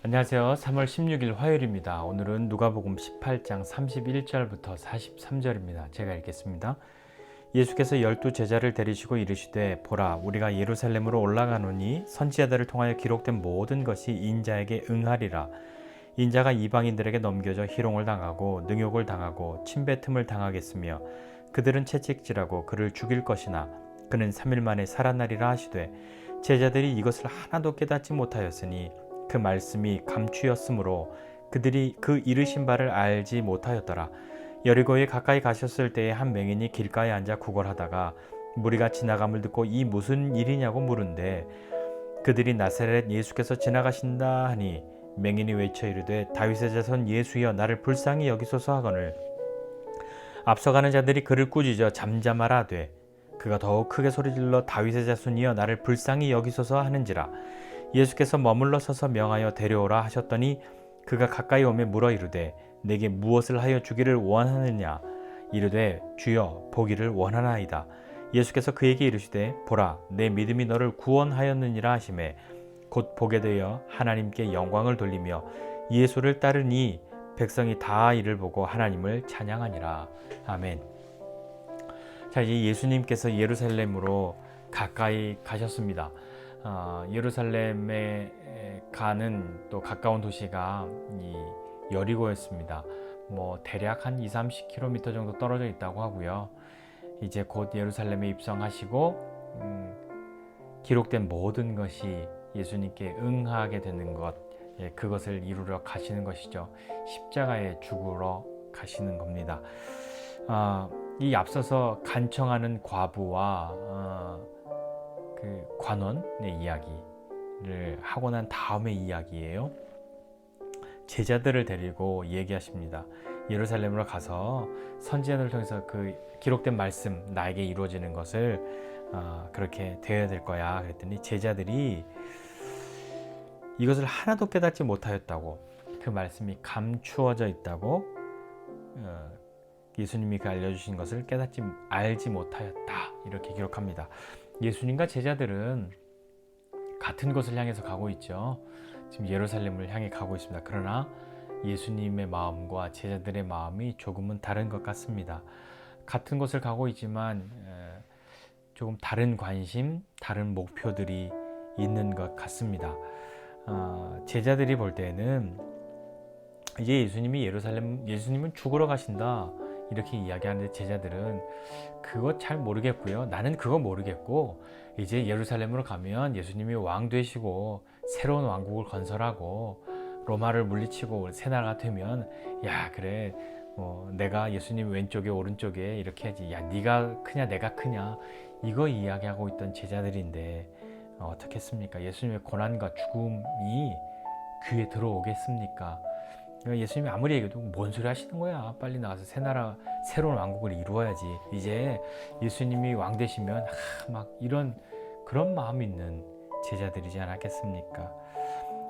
안녕하세요. 3월 16일 화요일입니다. 오늘은 누가복음 18장 31절부터 43절입니다. 제가 읽겠습니다. 예수께서 12 제자를 데리시고 이르시되 보라 우리가 예루살렘으로 올라가노니 선지자들을 통하여 기록된 모든 것이 인자에게 응하리라. 인자가 이방인들에게 넘겨져 희롱을 당하고 능욕을 당하고 침뱉음을 당하겠으며 그들은 채찍질하고 그를 죽일 것이나 그는 3일 만에 살아나리라 하시되 제자들이 이것을 하나도 깨닫지 못하였으니 그 말씀이 감추였으므로 그들이 그 이르신 바를 알지 못하였더라. 여리고에 가까이 가셨을 때에 한 맹인이 길가에 앉아 구걸하다가 무리가 지나감을 듣고 이 무슨 일이냐고 물은데 그들이 나사렛 예수께서 지나가신다 하니 맹인이 외쳐 이르되 다윗의 자손 예수여 나를 불쌍히 여기소서 하거늘 앞서가는 자들이 그를 꾸짖어 잠잠하라 하되 그가 더욱 크게 소리질러 다윗의 자손이여 나를 불쌍히 여기소서 하는지라. 예수께서 머물러 서서 명하여 데려오라 하셨더니 그가 가까이 오매 물어 이르되 내게 무엇을 하여 주기를 원하느냐. 이르되 주여 보기를 원하나이다. 예수께서 그에게 이르시되 보라 내 믿음이 너를 구원하였느니라 하시매 곧 보게 되어 하나님께 영광을 돌리며 예수를 따르니 백성이 다 이를 보고 하나님을 찬양하니라. 아멘. 자, 이제 예수님께서 예루살렘으로 가까이 가셨습니다. 예루살렘에 가는 또 가까운 도시가 이 여리고였습니다. 대략 한 2-30km 정도 떨어져 있다고 하고요. 이제 곧 예루살렘에 입성하시고 기록된 모든 것이 예수님께 응하게 되는 것, 그것을 이루러 가시는 것이죠. 십자가에 죽으러 가시는 겁니다. 이 앞서서 간청하는 과부와 그 관원의 이야기를 하고 난 다음의 이야기예요. 제자들을 데리고 얘기하십니다. 예루살렘으로 가서 선지자들을 통해서 그 기록된 말씀 나에게 이루어지는 것을 그렇게 되어야 될 거야. 그랬더니 제자들이 이것을 하나도 깨닫지 못하였다고, 그 말씀이 감추어져 있다고, 예수님이 그 알려주신 것을 알지 못하였다. 이렇게 기록합니다. 예수님과 제자들은 같은 곳을 향해서 가고 있죠. 지금 예루살렘을 향해 가고 있습니다. 그러나 예수님의 마음과 제자들의 마음이 조금은 다른 것 같습니다. 같은 곳을 가고 있지만 조금 다른 관심, 다른 목표들이 있는 것 같습니다. 제자들이 볼 때는 이제 예수님은 죽으러 가신다 이렇게 이야기하는데 제자들은 그거 잘 모르겠고요. 나는 그거 모르겠고 이제 예루살렘으로 가면 예수님이 왕 되시고 새로운 왕국을 건설하고 로마를 물리치고 새 나라가 되면 야 그래 내가 예수님 왼쪽에 오른쪽에 이렇게 하지. 야 네가 크냐 내가 크냐 이거 이야기하고 있던 제자들인데 어떻겠습니까? 예수님의 고난과 죽음이 귀에 들어오겠습니까? 예수님이 아무리 얘기해도 뭔 소리 하시는 거야. 빨리 나가서 새 나라 새로운 왕국을 이루어야지. 이제 예수님이 왕 되시면 막 이런 그런 마음이 있는 제자들이지 않았겠습니까?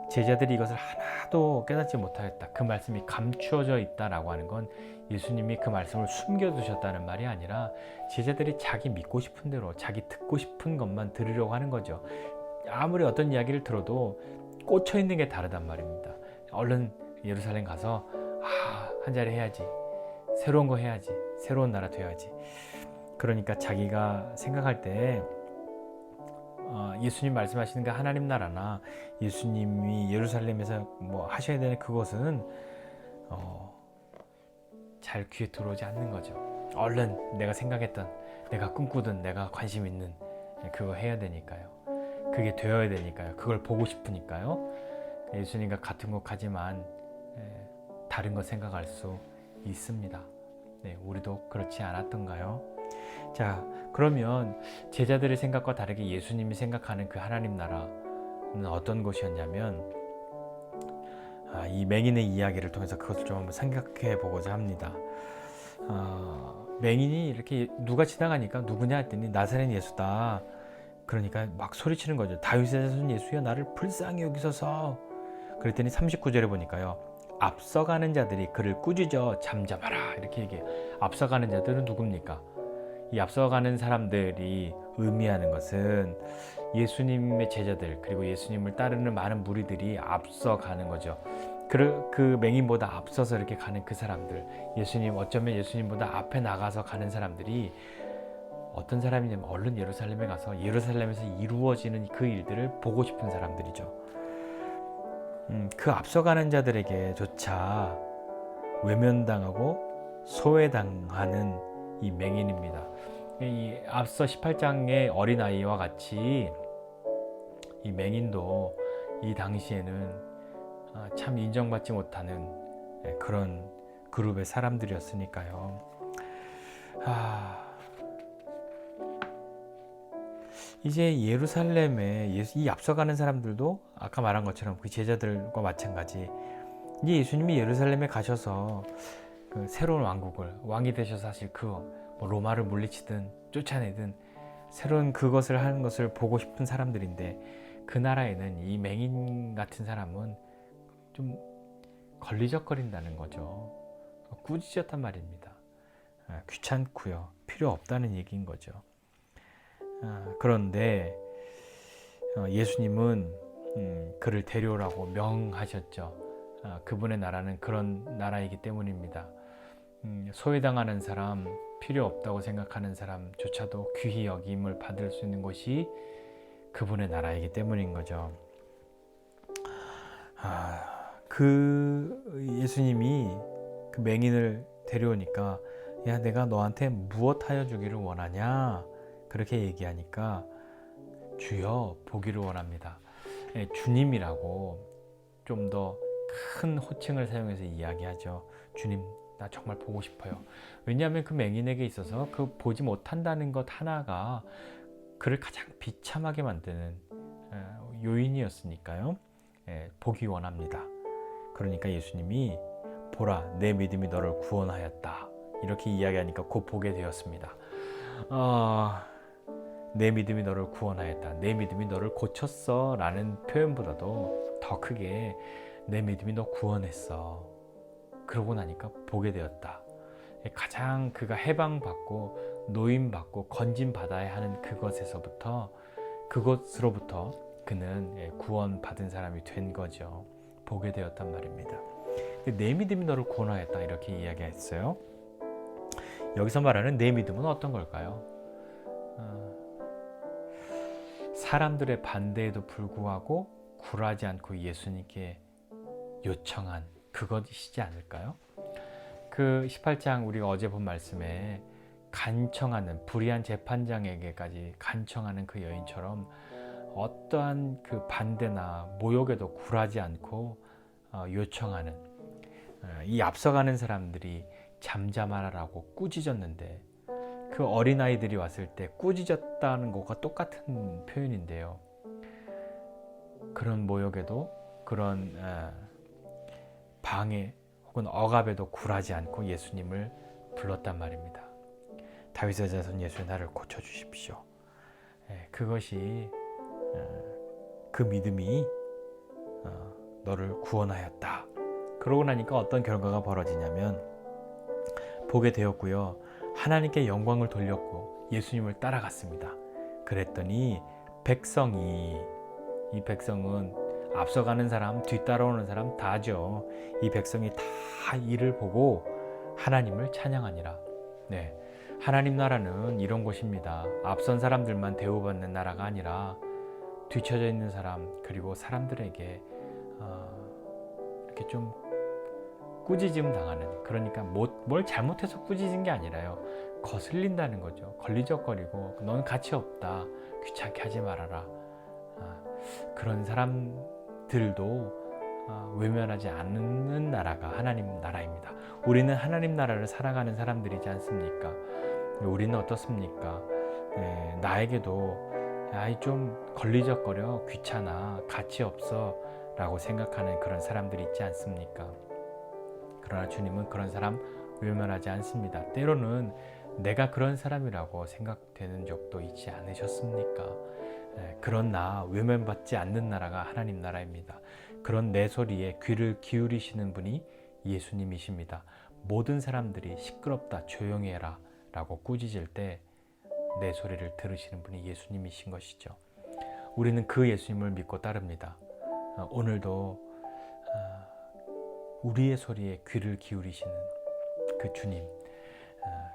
제자들이 이것을 하나도 깨닫지 못하였다. 그 말씀이 감추어져 있다라고 하는 건 예수님이 그 말씀을 숨겨두셨다는 말이 아니라 제자들이 자기 믿고 싶은 대로 자기 듣고 싶은 것만 들으려고 하는 거죠. 아무리 어떤 이야기를 들어도 꽂혀 있는 게 다르단 말입니다. 얼른 예루살렘 가서 한 자리 해야지. 새로운 거 해야지. 새로운 나라 돼야지. 그러니까 자기가 생각할 때 예수님 말씀하시는 그 하나님 나라나 예수님이 예루살렘에서 하셔야 되는 그것은 잘 귀에 들어오지 않는 거죠. 얼른 내가 생각했던, 내가 꿈꾸던, 내가 관심 있는 그거 해야 되니까요. 그게 되어야 되니까요. 그걸 보고 싶으니까요. 예수님과 같은 곳 가지만 다른 거 생각할 수 있습니다. 네, 우리도 그렇지 않았던가요? 자, 그러면 제자들의 생각과 다르게 예수님이 생각하는 그 하나님 나라는 어떤 것이었냐면 이 맹인의 이야기를 통해서 그것을 좀 한번 생각해 보고자 합니다. 맹인이 이렇게 누가 지나가니까 누구냐 했더니 나사렛 예수다. 그러니까 막 소리치는 거죠. 다윗의 자손 예수여 나를 불쌍히 여기소서. 그랬더니 39절에 보니까요. 앞서가는 자들이 그를 꾸짖어 잠잠하라 이렇게 얘기해요. 앞서가는 자들은 누굽니까? 이 앞서가는 사람들이 의미하는 것은 예수님의 제자들 그리고 예수님을 따르는 많은 무리들이 앞서가는 거죠. 그 맹인보다 앞서서 이렇게 가는 그 사람들, 어쩌면 예수님보다 앞에 나가서 가는 사람들이 어떤 사람이냐면 얼른 예루살렘에 가서 예루살렘에서 이루어지는 그 일들을 보고 싶은 사람들이죠. 그 앞서가는 자들에게조차 외면당하고 소외당하는 이 맹인입니다. 이 앞서 18장의 어린아이와 같이 이 맹인도 이 당시에는 참 인정받지 못하는 그런 그룹의 사람들이었으니까요. 이제 예루살렘에 이 앞서가는 사람들도 아까 말한 것처럼 그 제자들과 마찬가지, 이제 예수님이 예루살렘에 가셔서 그 새로운 왕이 되셔서 사실 뭐 로마를 물리치든 쫓아내든 새로운 그것을 하는 것을 보고 싶은 사람들인데, 그 나라에는 이 맹인 같은 사람은 좀 걸리적거린다는 거죠. 꾸짖었단 말입니다. 귀찮고요, 필요 없다는 얘기인 거죠. 그런데 예수님은 그를 데려오라고 명하셨죠. 그분의 나라는 그런 나라이기 때문입니다. 소외당하는 사람, 필요 없다고 생각하는 사람조차도 귀히 여김을 받을 수 있는 곳이 그분의 나라이기 때문인 거죠. 그 예수님이 그 맹인을 데려오니까, 야, 내가 너한테 무엇 하여 주기를 원하냐? 그렇게 얘기하니까 주여 보기를 원합니다. 주님이라고 좀 더 큰 호칭을 사용해서 이야기하죠. 주님, 나 정말 보고 싶어요. 왜냐하면 그 맹인에게 있어서 그 보지 못한다는 것 하나가 그를 가장 비참하게 만드는 요인이었으니까요. 보기 원합니다. 그러니까 예수님이 보라, 내 믿음이 너를 구원하였다, 이렇게 이야기하니까 곧 보게 되었습니다. 내 믿음이 너를 구원하였다, 내 믿음이 너를 고쳤어 라는 표현보다도 더 크게 내 믿음이 너 구원했어, 그러고 나니까 보게 되었다. 가장 그가 해방받고 노임받고 건진받아야 하는 그것으로부터 그는 구원받은 사람이 된 거죠. 보게 되었단 말입니다. 내 믿음이 너를 구원하였다, 이렇게 이야기했어요. 여기서 말하는 내 믿음은 어떤 걸까요? 사람들의 반대에도 불구하고 굴하지 않고 예수님께 요청한 그것이지 않을까요? 그 18장 우리가 어제 본 말씀에 간청하는, 불의한 재판장에게까지 간청하는 그 여인처럼 어떠한 그 반대나 모욕에도 굴하지 않고 요청하는, 이 앞서가는 사람들이 잠잠하라고 꾸짖었는데, 그 어린아이들이 왔을 때 꾸짖었다는 것과 똑같은 표현인데요. 그런 모욕에도, 그런 방해 혹은 억압에도 굴하지 않고 예수님을 불렀단 말입니다. 다윗의 자손 예수의 나를 고쳐주십시오. 그것이 그 믿음이 너를 구원하였다. 그러고 나니까 어떤 결과가 벌어지냐면, 보게 되었고요, 하나님께 영광을 돌렸고 예수님을 따라갔습니다. 그랬더니 이 백성은 앞서가는 사람, 뒤따라오는 사람 다죠. 이 백성이 다 이를 보고 하나님을 찬양하니라. 네, 하나님 나라는 이런 곳입니다. 앞선 사람들만 대우받는 나라가 아니라 뒤처져 있는 사람, 그리고 사람들에게 이렇게 좀 꾸짖음 당하는, 그러니까 뭘 잘못해서 꾸짖은 게 아니라요, 거슬린다는 거죠. 걸리적거리고 넌 가치 없다, 귀찮게 하지 말아라. 그런 사람들도 외면하지 않는 나라가 하나님 나라입니다. 우리는 하나님 나라를 살아가는 사람들이지 않습니까? 우리는 어떻습니까? 나에게도 좀 걸리적거려, 귀찮아, 가치 없어 라고 생각하는 그런 사람들이 있지 않습니까? 그러나 주님은 그런 사람 외면하지 않습니다. 때로는 내가 그런 사람이라고 생각되는 적도 있지 않으셨습니까? 그런 나 외면받지 않는 나라가 하나님 나라입니다. 그런 내 소리에 귀를 기울이시는 분이 예수님이십니다. 모든 사람들이 시끄럽다, 조용히 해라 라고 꾸짖을 때 내 소리를 들으시는 분이 예수님이신 것이죠. 우리는 그 예수님을 믿고 따릅니다. 오늘도 우리의 소리에 귀를 기울이시는 그 주님,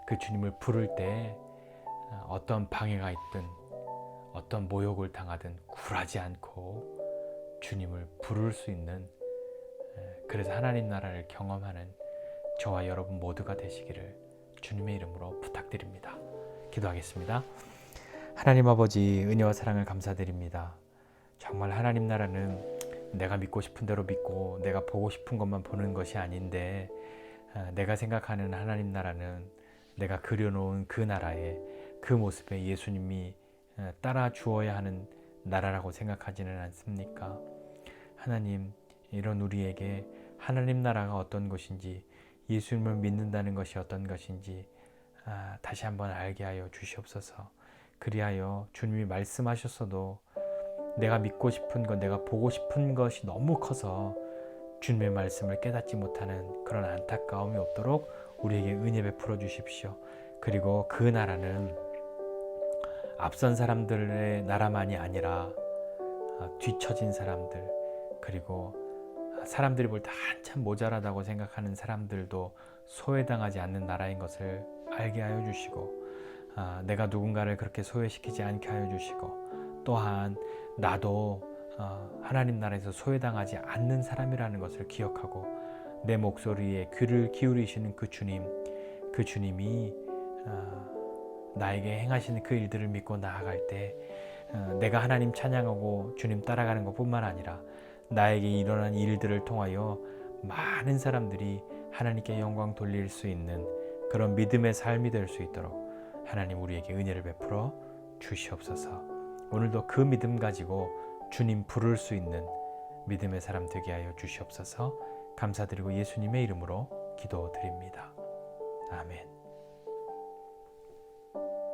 그 주님을 부를 때 어떤 방해가 있든 어떤 모욕을 당하든 굴하지 않고 주님을 부를 수 있는, 그래서 하나님 나라를 경험하는 저와 여러분 모두가 되시기를 주님의 이름으로 부탁드립니다. 기도하겠습니다. 하나님 아버지, 은혜와 사랑을 감사드립니다. 정말 하나님 나라는 내가 믿고 싶은 대로 믿고 내가 보고 싶은 것만 보는 것이 아닌데, 내가 생각하는 하나님 나라는 내가 그려놓은 그 나라에, 그 모습에 예수님이 따라 주어야 하는 나라라고 생각하지는 않습니까? 하나님, 이런 우리에게 하나님 나라가 어떤 것인지, 예수님을 믿는다는 것이 어떤 것인지 다시 한번 알게 하여 주시옵소서. 그리하여 주님이 말씀하셨어도 내가 믿고 싶은 것, 내가 보고 싶은 것이 너무 커서 주님의 말씀을 깨닫지 못하는 그런 안타까움이 없도록 우리에게 은혜 베풀어 주십시오. 그리고 그 나라는 앞선 사람들의 나라만이 아니라 뒤처진 사람들, 그리고 사람들이 볼 때 한참 모자라다고 생각하는 사람들도 소외당하지 않는 나라인 것을 알게 하여 주시고, 내가 누군가를 그렇게 소외시키지 않게 하여 주시고, 또한 나도 하나님 나라에서 소외당하지 않는 사람이라는 것을 기억하고, 내 목소리에 귀를 기울이시는 그 주님이 나에게 행하시는 그 일들을 믿고 나아갈 때 내가 하나님 찬양하고 주님 따라가는 것뿐만 아니라 나에게 일어난 일들을 통하여 많은 사람들이 하나님께 영광 돌릴 수 있는 그런 믿음의 삶이 될 수 있도록 하나님 우리에게 은혜를 베풀어 주시옵소서. 오늘도 그 믿음 가지고 주님 부를 수 있는 믿음의 사람 되게 하여 주시옵소서. 감사드리고 예수님의 이름으로 기도드립니다. 아멘.